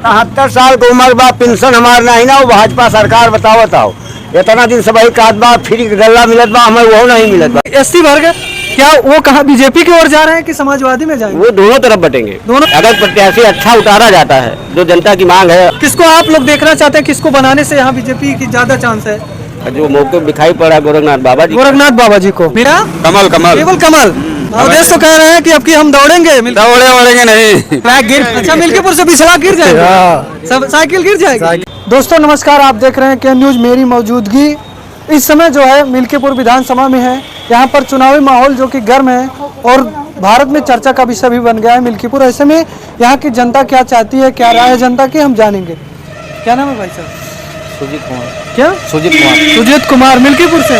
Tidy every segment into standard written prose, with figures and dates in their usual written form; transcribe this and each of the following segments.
73 साल की उम्र बा, पेंशन हमार नहीं ना, वो भाजपा सरकार बताओ इतना दिन से वही काट बा, फ्री गल्ला मिलत बा, हमें वो नहीं मिलत बा। एसटी वर्ग क्या वो कहाँ बीजेपी की ओर जा रहे हैं कि समाजवादी में जाएंगे? वो दोनों तरफ बटेंगे। दोनों। अगर प्रत्याशी अच्छा उतारा जाता है, जो जनता की मांग है, किसको आप लोग देखना चाहते हैं, किसको बनाने से यहाँ बीजेपी की ज्यादा चांस है? जो मौके दिखाई पड़ा गोरखनाथ बाबा जी। गोरखनाथ बाबा जी को। मेरा कमल केवल कमल। अवधेश तो कह रहे हैं कि अब की हम दौड़ेंगे दौड़ेंगे नहीं। अच्छा, मिल्कीपुर से पिछला गिर जाएगा, सब साइकिल गिर जाएगी। दोस्तों नमस्कार, आप देख रहे हैं के न्यूज। मेरी मौजूदगी इस समय जो है मिल्कीपुर विधानसभा में है। यहाँ पर चुनावी माहौल जो कि गर्म है और भारत में चर्चा का विषय भी बन गया है मिल्कीपुर। ऐसे में यहाँ की जनता क्या चाहती है, क्या राय है जनता की, हम जानेंगे। क्या नाम है भाई साहब? सुजीत कुमार। क्या? सुजीत कुमार मिल्कीपुर से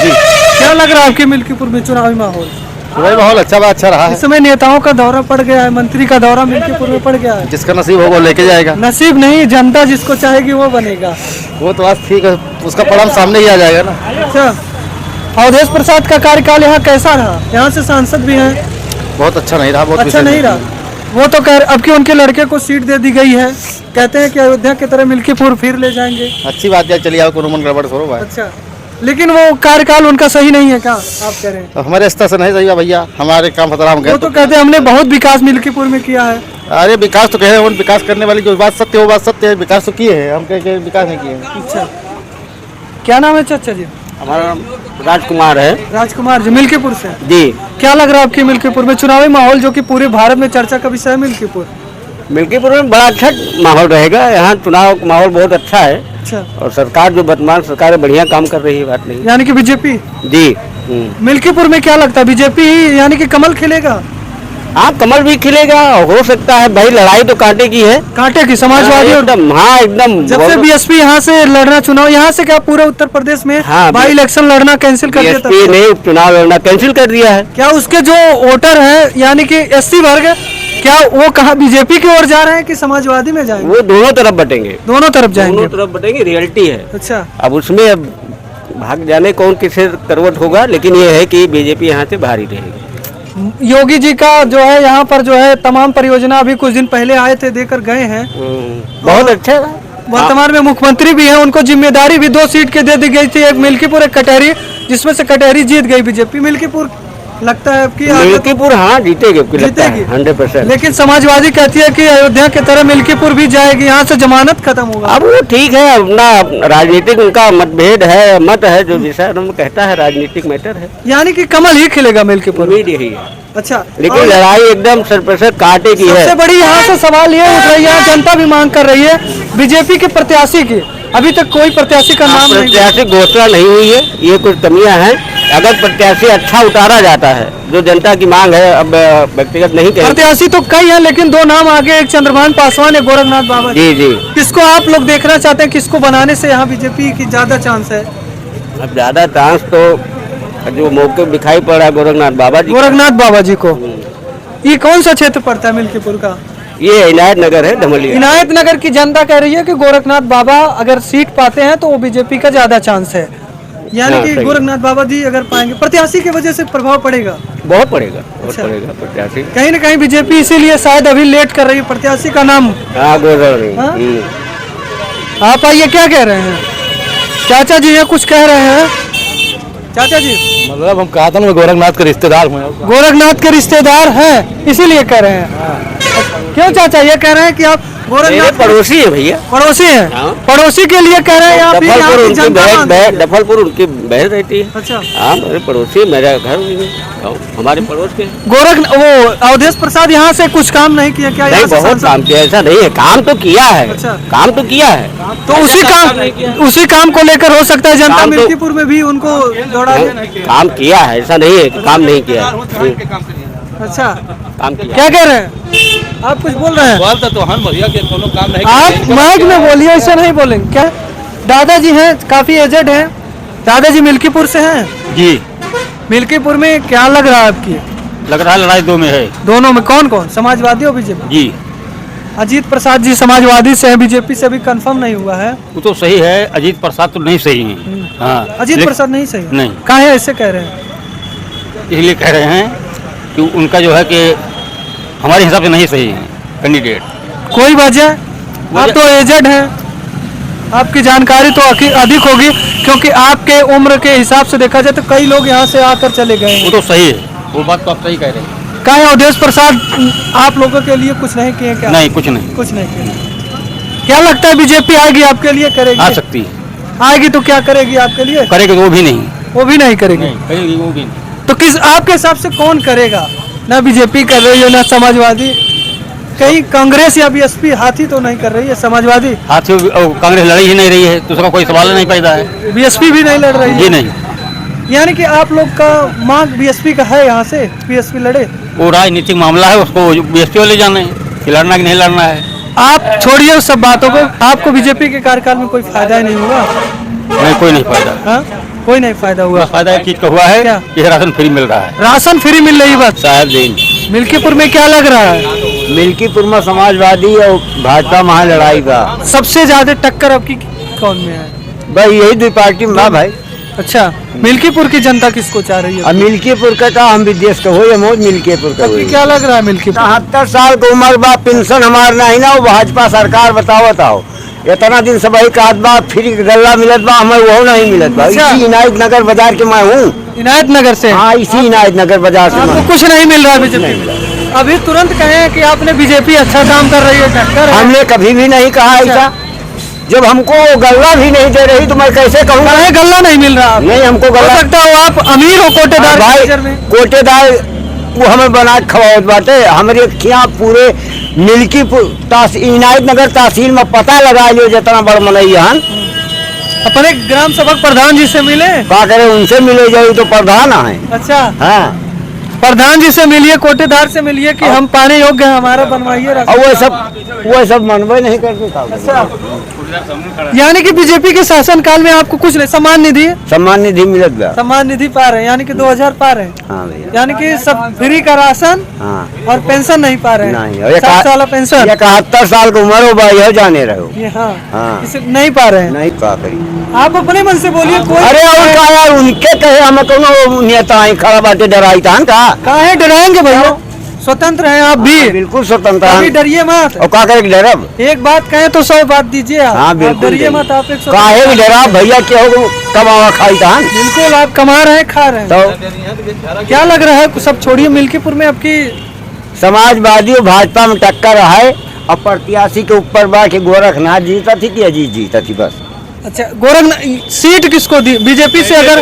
जी। क्या लग रहा है आपके मिल्कीपुर में चुनावी माहौल? वही माहौल अच्छा रहा है। इस समय नेताओं का दौरा पड़ गया है, मंत्री का दौरा मिल्कीपुर में पड़ गया है। जिसका नसीब होगा वो लेके जाएगा। नसीब नहीं, जनता जिसको चाहेगी वो बनेगा। वो तो बात ठीक है, उसका परिणाम सामने ही आ जाएगा ना। अच्छा, अवधेश प्रसाद का कार्यकाल यहाँ कैसा रहा? यहाँ से सांसद भी हैं। बहुत अच्छा नहीं रहा, बहुत अच्छा नहीं रहा। वो तो कह अब की उनके लड़के को सीट दे दी गई है, कहते हैं कि अयोध्या की तरह मिल्कीपुर फिर ले जाएंगे। अच्छी बात है, चलिए आओ, कोनो मन गड़बड़ थोड़ा है। अच्छा, लेकिन वो कार्यकाल उनका सही नहीं है क्या आप कह रहे हैं? तो हमारे स्तर से नहीं सही है भैया, हमारे काम खतरा हम वो तो कहते हैं हमने बहुत विकास मिल्कीपुर में किया है। अरे विकास तो कह रहे हैं, विकास करने वाली जो बात सत्य है वो बात सत्य है। विकास तो किए हैं, हम कह विकास नहीं किए हैं। अच्छा, क्या नाम है चाचा जी? हमारा नाम राजकुमार है। राजकुमार जी मिल्कीपुर से जी। क्या लग रहा है आपकी मिल्कीपुर में चुनावी माहौल जो कि पूरे भारत में चर्चा का विषय है? मिल्कीपुर में बड़ा अच्छा माहौल रहेगा। यहाँ चुनाव का माहौल बहुत अच्छा है। अच्छा, और सरकार जो वर्तमान सरकार है बढ़िया काम कर रही है, बात नहीं। यानी कि बीजेपी जी। मिल्कीपुर में क्या लगता है, बीजेपी यानी कि कमल खिलेगा? हाँ, कमल भी खिलेगा, हो सकता है भाई। लड़ाई तो कांटे की है, कांटे की समाजवादी और एकदम। हाँ एकदम। जब से बीएसपी यहाँ से लड़ना चुनाव, यहाँ से क्या पूरे उत्तर प्रदेश में बाई इलेक्शन लड़ना कैंसिल कर दिया? बीएसपी ने चुनाव लड़ना कैंसिल कर दिया है। क्या उसके जो वोटर है यानी कि एससी वर्ग, क्या वो कहाँ बीजेपी की ओर जा रहे हैं कि समाजवादी में जाएंगे? वो दोनों तरफ बटेंगे। दोनों तरफ जाएंगे। दोनों तरफ बटेंगे, रियलिटी है। अच्छा, अब उसमें अब भाग जाने कौन किसे करवट होगा, लेकिन ये है कि बीजेपी यहाँ से भारी रहेगी। योगी जी का जो है यहाँ पर जो है तमाम परियोजना अभी कुछ दिन पहले आए थे, देकर गए हैं। बहुत अच्छा। वर्तमान में मुख्यमंत्री भी हैं, उनको जिम्मेदारी भी 2 सीट के दे दी गई थी, एक मिल्कीपुर एक कटहरी, जिसमें से कटहरी जीत गई बीजेपी। मिल्कीपुर लगता है कि मिल्कीपुर हाँ जीतेगी 100%। लेकिन समाजवादी कहती है कि अयोध्या की तरह मिल्कीपुर भी जाएगी, यहाँ से जमानत खत्म होगा। अब वो ठीक है, अपना राजनीतिक उनका मतभेद है, मत है, जो विषय कहता है राजनीतिक मैटर है। यानी कि कमल ही खिलेगा मिल्कीपुर? उम्मीद यही है। अच्छा, लेकिन लड़ाई एकदम सरपसर कांटे की है। सबसे बड़ी यहाँ से सवाल ये उठ रही है, जनता भी मांग कर रही है बीजेपी के प्रत्याशी की। अभी तक कोई प्रत्याशी का नाम नहीं, प्रत्याशी घोषणा नहीं हुई है, ये कुछ कमियां हैं। अगर प्रत्याशी अच्छा उतारा जाता है, जो जनता की मांग है, अब व्यक्तिगत नहीं कहें। प्रत्याशी तो कई हैं, लेकिन 2 नाम आगे, एक चंद्रभान पासवान है, गोरखनाथ बाबा जी। जी। किसको आप लोग देखना चाहते हैं, किसको बनाने से यहाँ बीजेपी की ज्यादा चांस है? अब ज्यादा चांस तो जो मौके दिखाई पड़ा गोरखनाथ बाबा जी। गोरखनाथ बाबा जी को। ये कौन सा क्षेत्र पड़ता है मिल्कीपुर का? ये इनायत नगर है, धमलिया। इनायत नगर की जनता कह रही है कि गोरखनाथ बाबा अगर सीट पाते हैं तो वो बीजेपी का ज्यादा चांस है, यानी कि गोरखनाथ बाबा जी अगर पाएंगे, प्रत्याशी की वजह से प्रभाव पड़ेगा? बहुत पड़ेगा, बहुत पड़ेगा प्रत्याशी। कहीं न कहीं बीजेपी इसीलिए शायद अभी लेट कर रही है प्रत्याशी का नाम। आप आइए, क्या कह रहे हैं चाचा जी? ये कुछ कह रहे हैं चाचा जी? मतलब हम कहा था ना, गोरखनाथ के रिश्तेदार हैं। गोरखनाथ के रिश्तेदार हैं इसीलिए कह रहे हैं। क्यों चाचा ये कह रहे हैं कि आप गोरखनाथ पड़ोसी है भैया? पड़ोसी हैं। पड़ोसी के लिए कह रहे हैं आप? दफलपुर उनकी बहन रहती है। अच्छा, हाँ, मेरे पड़ोसी, मेरा घर हमारे पड़ोस के। वो अवधेश प्रसाद यहाँ से कुछ काम नहीं किया क्या? नहीं, बहुत काम किया, ऐसा नहीं है, काम तो किया है। अच्छा, काम तो किया है, तो उसी काम को लेकर हो सकता है जनता मिल्कीपुर में भी उनको दौड़ा दे। काम किया है, ऐसा नहीं है काम नहीं किया। अच्छा, काम किया। क्या कह रहे हैं आप? कुछ बोल रहे हैं? बोलता तो हम भैया के कोनो काम नहीं। आप माइक में बोलिए, ऐसा नहीं बोलेंगे क्या? दादाजी हैं, काफी एजेड हैं। दादाजी मिल्कीपुर से हैं जी। मिल्कीपुर में क्या लग रहा है आपकी? लग रहा है लड़ाई 2 में है। दोनों में कौन कौन, समाजवादी और बीजेपी? जी। अजीत प्रसाद जी समाजवादी से है, बीजेपी से अभी कंफर्म नहीं हुआ है। वो तो सही है, अजीत प्रसाद तो नहीं सही है। हाँ, अजीत प्रसाद नहीं सही है? नहीं। काहे ऐसे कह रहे हैं? इसलिए कह रहे हैं कि उनका जो है कि हमारे हिसाब से नहीं सही है कैंडिडेट। कोई वजह? आप तो एजेड हैं, आपकी जानकारी तो अधिक होगी, क्योंकि आपके उम्र के हिसाब से देखा जाए तो कई लोग यहाँ से आकर चले गए हैं। वो तो सही है, वो बात तो आप सही कह रहे हैं। क्या है अवधेश प्रसाद आप लोगों के लिए कुछ नहीं किए क्या? नहीं, कुछ नहीं। कुछ नहीं किए। क्या लगता है बीजेपी आएगी आपके लिए, करेगी? आ सकती है, आएगी तो क्या करेगी आपके लिए? करेगी तो वो भी नहीं, वो भी नहीं करेगी। करेगी वो भी नहीं। तो किस आपके हिसाब से कौन करेगा? ना बीजेपी कर रही है, ना समाजवादी, कहीं कांग्रेस या बीएसपी हाथी तो नहीं कर रही है? समाजवादी हाथ से कांग्रेस लड़ी ही नहीं रही है, दूसरा कोई सवाल नहीं पैदा है। बीएसपी भी नहीं लड़ रही जी है? नहीं, यानी कि आप लोग का मांग बीएसपी का है, यहाँ से बीएसपी लड़े? वो राजनीतिक मामला है, उसको बीएसपी वाले जाने हैं कि लड़ना कि नहीं लड़ना है। आप छोड़िए उस सब बातों को, आपको बीजेपी के कार्यकाल में कोई फायदा ही नहीं हुआ? नहीं, कोई नहीं फायदा। हाँ, कोई नहीं फायदा हुआ। फायदा एक चीज का हुआ है क्या? कि राशन फ्री मिल रहा है। राशन फ्री मिल रही बस? शायद दिन मिल्कीपुर में क्या लग रहा है? मिल्कीपुर में समाजवादी और भाजपा महा लड़ाई का सबसे ज्यादा टक्कर आपकी कौन में है? भाई यही दो पार्टी में भाई। अच्छा, मिल्कीपुर की जनता किसको चाह रही है? अब मिल्कीपुर का था, हम विदेश का हो या मौज मिल्कीपुर का आपकी हो। क्या लग रहा है मिल्कीपुर? 73 साल की उम्र बा, पेंशन हमार नहीं ना, वो भाजपा सरकार बतावत आओ। इतना दिन से वही कहत बा फ्री के गल्ला मिलत बा, हमें वो नहीं मिलत बा। अच्छा। इसी इनायत नगर बाजार के मैं हूँ। इनायत नगर से? हाँ, इसी इनायत नगर बाजार से आपको मैं। कुछ नहीं मिल रहा है बीजेपी? अभी तुरंत कहे कि आपने बीजेपी अच्छा काम कर रही है, टक्कर है। हमने कभी भी नहीं कहा ऐसा। जब हमको गल्ला भी नहीं दे रही तो मैं कैसे कहूँगा? काहे गल्ला नहीं मिल रहा? नहीं, हमको हो गल्ला सकता हो आप अमीर हो कोटेदार के भाई, नजर में। कोटेदार वो हमें बना के खवावत बाटे। हमारे खिया पूरे मिल्कीपुर इनायत नगर तहसील में पता लगा लियो जितना बड़ मनई हन। अपने ग्राम सभा प्रधान जी से मिले? का करे, उनसे मिले जाए तो प्रधान है। अच्छा, हाँ, प्रधान जी से मिलिए, कोटेदार से मिलिए कि हम पाने योग्य हैं, हमारा बनवाइए रास्ता। और वो सब मनवे नहीं करते था। यानी कि बीजेपी के शासनकाल में आपको कुछ नहीं, सम्मान निधि? सम्मान निधि मिलत बा। सम्मान निधि पा रहे हैं, यानी कि 2000 पा रहे हैं। हाँ भैया, यानी कि सब फ्री का राशन हाँ और पेंशन नहीं पा रहे नहीं। हैं। और 60 साल पेंशन? 71 साल की उम्र हो भाई, हो जाने रहो। ये हाँ, हाँ। इसे नहीं पा रहे हैं। नहीं पा करी। आप अपने मन से बोलिए। कोई अरे और का यार, उनके कहे हमें कोनो नेता है खड़ा बाटे डराई था का? काहे डराएंगे भैया? स्वतंत्र हैं आप भी, बिल्कुल स्वतंत्र कभी हैं। डरिए मत। और का करे डरब? एक बात कहें तो 100 बात दीजिए आप। हाँ आप बिल्कुल। डरिए मत, आप एक काहे भी डरा भैया, क्या हो कमावा खाई था? बिल्कुल आप कमा रहे हैं, खा रहे हैं। तो क्या लग रहा है, सब छोड़िए, मिल्कीपुर में आपकी समाजवादी और भाजपा में टक्कर है। और प्रत्याशी के ऊपर बा के गोरखनाथ जीता थी कि अजीत जीता थी बस। अच्छा, गोरखनाथ सीट किसको दी बीजेपी से? अगर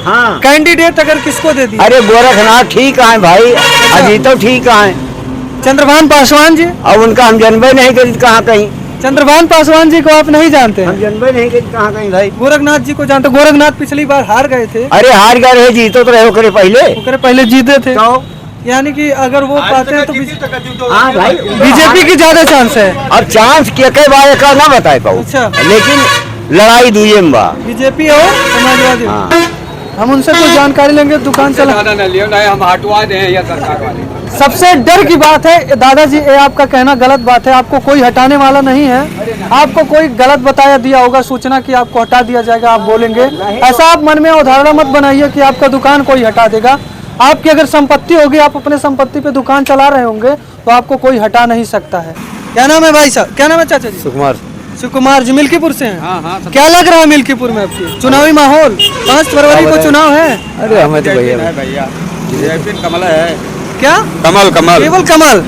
हाँ, कैंडिडेट अगर किसको दे दी? अरे गोरखनाथ ठीक है भाई, अजीतो ठीक है। चंद्रभान पासवान जी? और उनका हम जनबे नहीं करी कहाँ कहीं। चंद्रभान पासवान जी को आप नहीं जानते हम हैं? जनबे नहीं करी कहाँ कहीं भाई। गोरखनाथ जी को जानते? गोरखनाथ पिछली बार हार गए थे। अरे हार गए रहे, जीतो तो रहे करे पहले। ओकरे पहले जीते थे, तो यानी कि अगर वो पाते हैं तो हाँ भाई, बीजेपी की ज्यादा चांस है। अब चांस के बार का ना बताए पाऊ। अच्छा। लेकिन लड़ाई दुए में बा। बीजेपी और समाजवादी। हाँ, हम उनसे कुछ जानकारी लेंगे, दुकान चला। हम हटवा दें या सरकार वाले। सबसे डर की बात है दादाजी, ये आपका कहना गलत बात है, आपको कोई हटाने वाला नहीं है। आपको कोई गलत बताया दिया होगा सूचना कि आपको हटा दिया जाएगा, आप बोलेंगे ऐसा। आप मन में अवधारणा मत बनाइए कि आपका दुकान कोई हटा देगा। आपकी अगर संपत्ति होगी, आप अपने संपत्ति पे दुकान चला रहे होंगे, तो आपको कोई हटा नहीं सकता है। क्या नाम है भाई साहब? क्या नाम है चाचा जी? सुकुमार। सुकुमार जी, मिल्कीपुर से हैं? हाँ हाँ, क्या लग रहा है मिल्कीपुर में आपकी चुनावी माहौल? 5 फरवरी को चुनाव है। अरे हमें तो भैया कमल है। क्या कमल कमल। केवल कमल?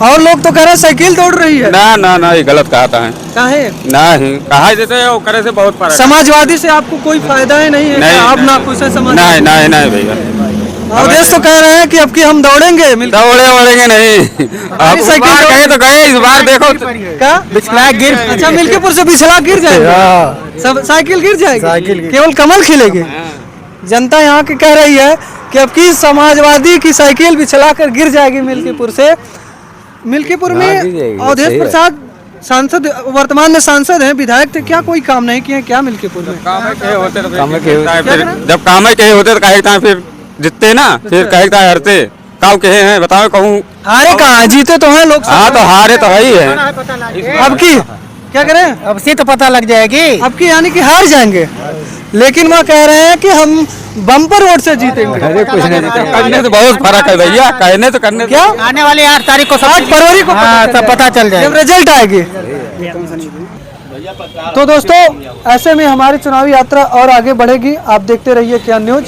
और लोग तो कह रहे हैं साइकिल दौड़ रही है। ना ना ना, ये गलत कहा था। काहे? नहीं कहा देते हैं, वो करे से बहुत फर्क। समाजवादी से आपको कोई फायदा ही नहीं है? नहीं, आप ना खुश है समाज? नहीं नहीं नहीं भैया, अवधेश तो कह रहे हैं कि अब की हम दौड़ेंगे मिलकर। दौड़ेंगे नहीं। अब इस बार गए तो गए, इस बार देखो क्या पिछला गिर। अच्छा, मिल्कीपुर से पिछला गिर जाएगा? सब साइकिल गिर जाएगी? केवल कमल खिलेगी? जनता यहाँ की कह रही है कि अब की समाजवादी की साइकिल बिछला कर गिर जाएगी मिल्कीपुर से। मिल्कीपुर में अवधेश प्रसाद सांसद, वर्तमान में सांसद हैं, विधायक थे, क्या कोई काम नहीं किए क्या मिल्कीपुर में? काम के होते जब काम के होते तो कहे फिर जीतते ना, फिर कहे हारते। काम कहे हैं बताओ, कहूँ हारे कहाँ, जीते तो हैं लोग। हाँ, तो हारे तो है ही है। अब की क्या करें? अब से तो पता लग जाएगी। अब की यानी कि हार जाएंगे? लेकिन वह कह रहे हैं कि हम बम्पर वोट से जीतेंगे। अरे कुछ नहीं, करने से बहुत फर्क है भैया, कहने तो करने क्या आने वाली 8 तारीख को 8 फरवरी को सब पता चल जाएगा जब रिजल्ट आएगी। तो दोस्तों ऐसे में हमारी चुनावी यात्रा और आगे बढ़ेगी। आप देखते रहिए क्या न्यूज।